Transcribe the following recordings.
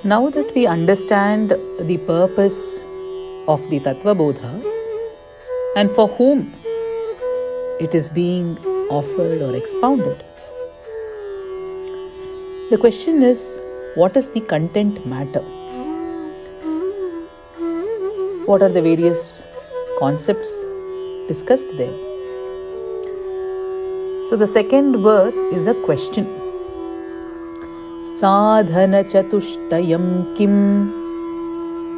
Now that we understand the purpose of the Tattva Bodha and for whom it is being offered or expounded, the question is, what is the content matter? What are the various concepts discussed there? So the second verse is a question. Sadhana chatushtayam kim?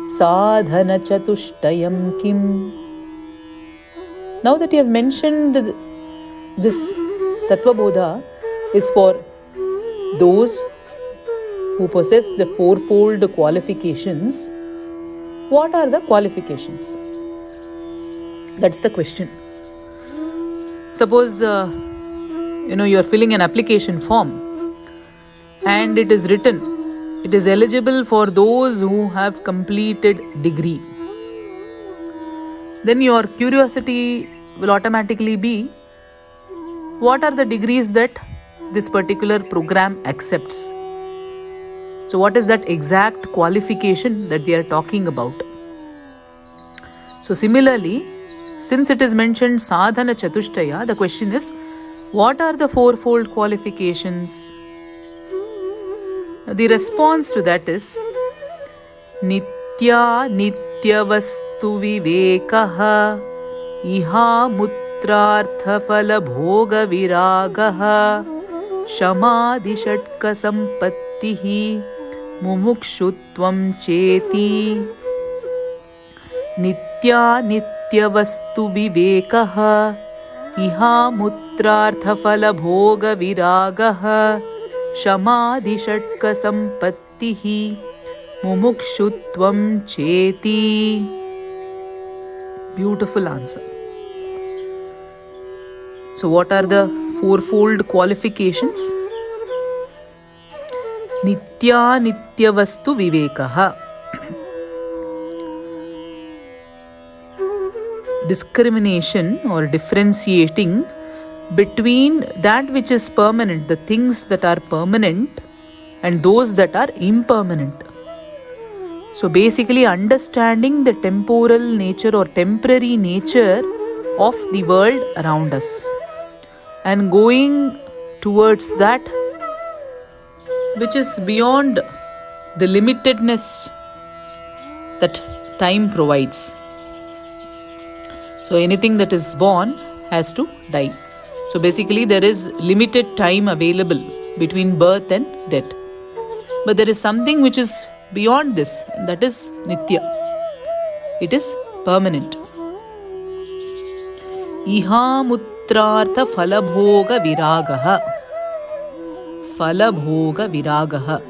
Sadhana chatushtayam kim? Now that you have mentioned this Tattva Bodha is for those who possess the fourfold qualifications. What are the qualifications? That's the question. Suppose you are filling an application form and it is written, it is eligible for those who have completed degree. Then your curiosity will automatically be, what are the degrees that this particular program accepts? So what is that exact qualification that they are talking about? So similarly, since it is mentioned sadhana chatushtaya, the question is, what are the fourfold qualifications? The response to that is Nitya Nityavastu Vivekaha Iha Mutrartha Phala Bhoga Viragaha Shamadhi Shatka Sampattihi Mumukshutvam Cheti. Nitya Nityavastu Vivekaha Iha Mutrartha Phala Bhoga Viragaha Shamadhi Shatka Sampattihi Mumukshutvam Cheti. Beautiful answer. So what are the fourfold qualifications? Nitya Nityavastu Vivekaha. Discrimination or differentiating between that which is permanent, the things that are permanent, and those that are impermanent. So basically understanding the temporal nature or temporary nature of the world around us and going towards that which is beyond the limitedness that time provides. So anything that is born has to die. So basically there is limited time available between birth and death. But there is something which is beyond this, and that is Nitya. It is permanent. Iha Mutrartha Phala Bhoga Viragaha. Phala Bhoga Viragaha.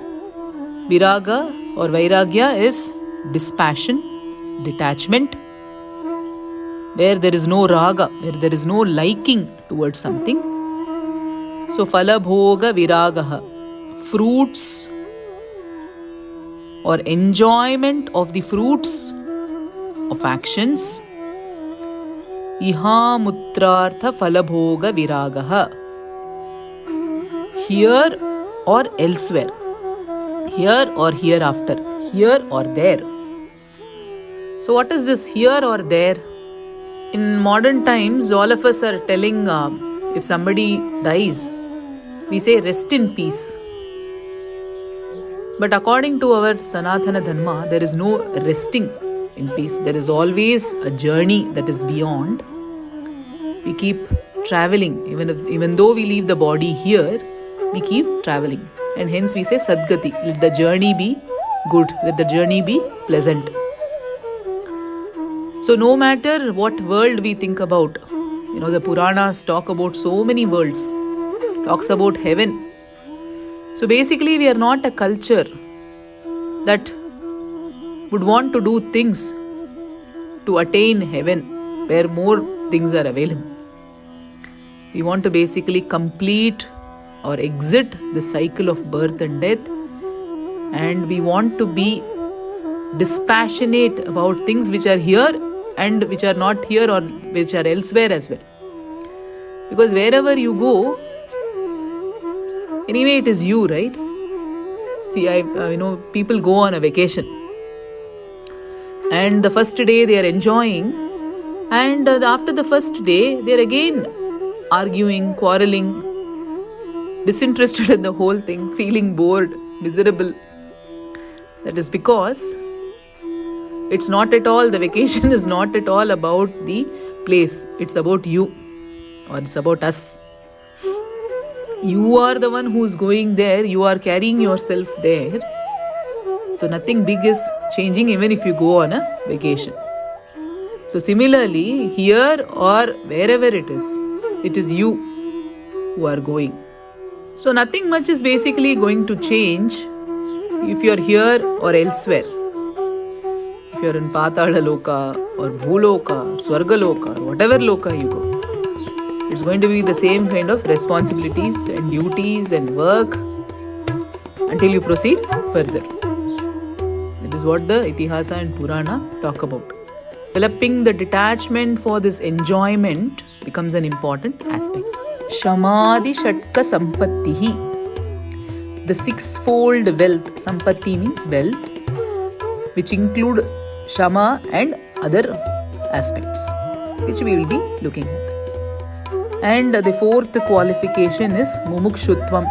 Viraga or Vairagya is dispassion, detachment, where there is no raga, where there is no liking towards something. So Phala Bhoga Viragaha, fruits or enjoyment of the fruits of actions. Iha Mutrartha Phala Bhoga Viragaha. Here or elsewhere, here or hereafter, here or there. So what is this here or there? In modern times, all of us are telling if somebody dies, we say rest in peace. But according to our Sanatana Dharma, there is no resting in peace. There is always a journey that is beyond. We keep traveling. Even though we leave the body here, we keep traveling. And hence we say Sadgati. Let the journey be good. Let the journey be pleasant. So no matter what world we think about, the Puranas talk about so many worlds, talks about heaven. So basically we are not a culture that would want to do things to attain heaven where more things are available. We want to basically complete or exit the cycle of birth and death, and we want to be dispassionate about things which are here and which are not here or which are elsewhere as well. Because wherever you go, anyway it is you, right? See, people go on a vacation, and the first day they are enjoying, and after the first day they are again arguing, quarreling, disinterested in the whole thing, feeling bored, miserable. That is because the vacation is not at all about the place. It's about you, or it's about us. You are the one who's going there. You are carrying yourself there. So nothing big is changing even if you go on a vacation. So similarly, here or wherever it is you who are going. So nothing much is basically going to change if you are here or elsewhere. If you are in Patala Loka or Bhuloka, Swarga Loka, or whatever Loka you go, it's going to be the same kind of responsibilities and duties and work until you proceed further. That is what the Itihasa and Purana talk about. Developing the detachment for this enjoyment becomes an important aspect. Shamadhi Shatka Sampattihi. The sixfold wealth. Sampatti means wealth, which include Shama and other aspects, which we will be looking at. And the fourth qualification is Mumukshutvam.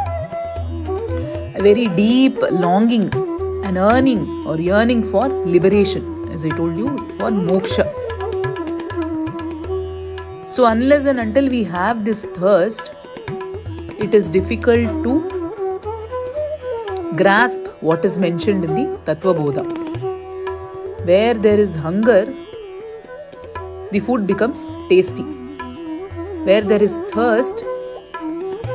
A very deep longing, an yearning for liberation, as I told you, for moksha. So unless and until we have this thirst, it is difficult to grasp what is mentioned in the Tattva Bodha. Where there is hunger, the food becomes tasty. Where there is thirst,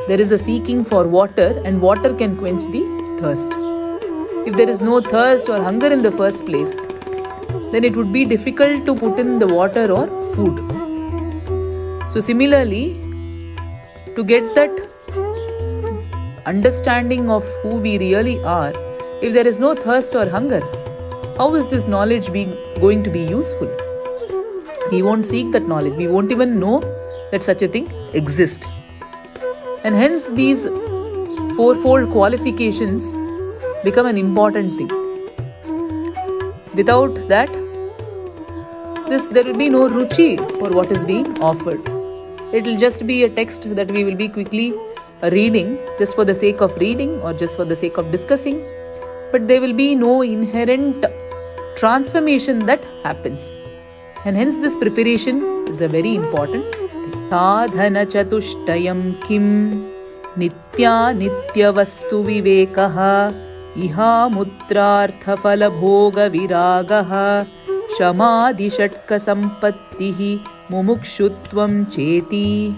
there is a seeking for water, and water can quench the thirst. If there is no thirst or hunger in the first place, then it would be difficult to put in the water or food. So similarly, to get that understanding of who we really are, if there is no thirst or hunger, how is this knowledge going to be useful? We won't seek that knowledge. We won't even know that such a thing exists. And hence these fourfold qualifications become an important thing. Without that, there will be no ruchi for what is being offered. It will just be a text that we will be quickly reading just for the sake of reading or just for the sake of discussing. But there will be no inherent transformation that happens. And hence this preparation is the very important thing. Sadhana chatushtayam kim nitya nitya vastu vivekaha iha mutrartha phala bhoga viragaha shamadhi shatka sampattihi mumukshutvam cheti.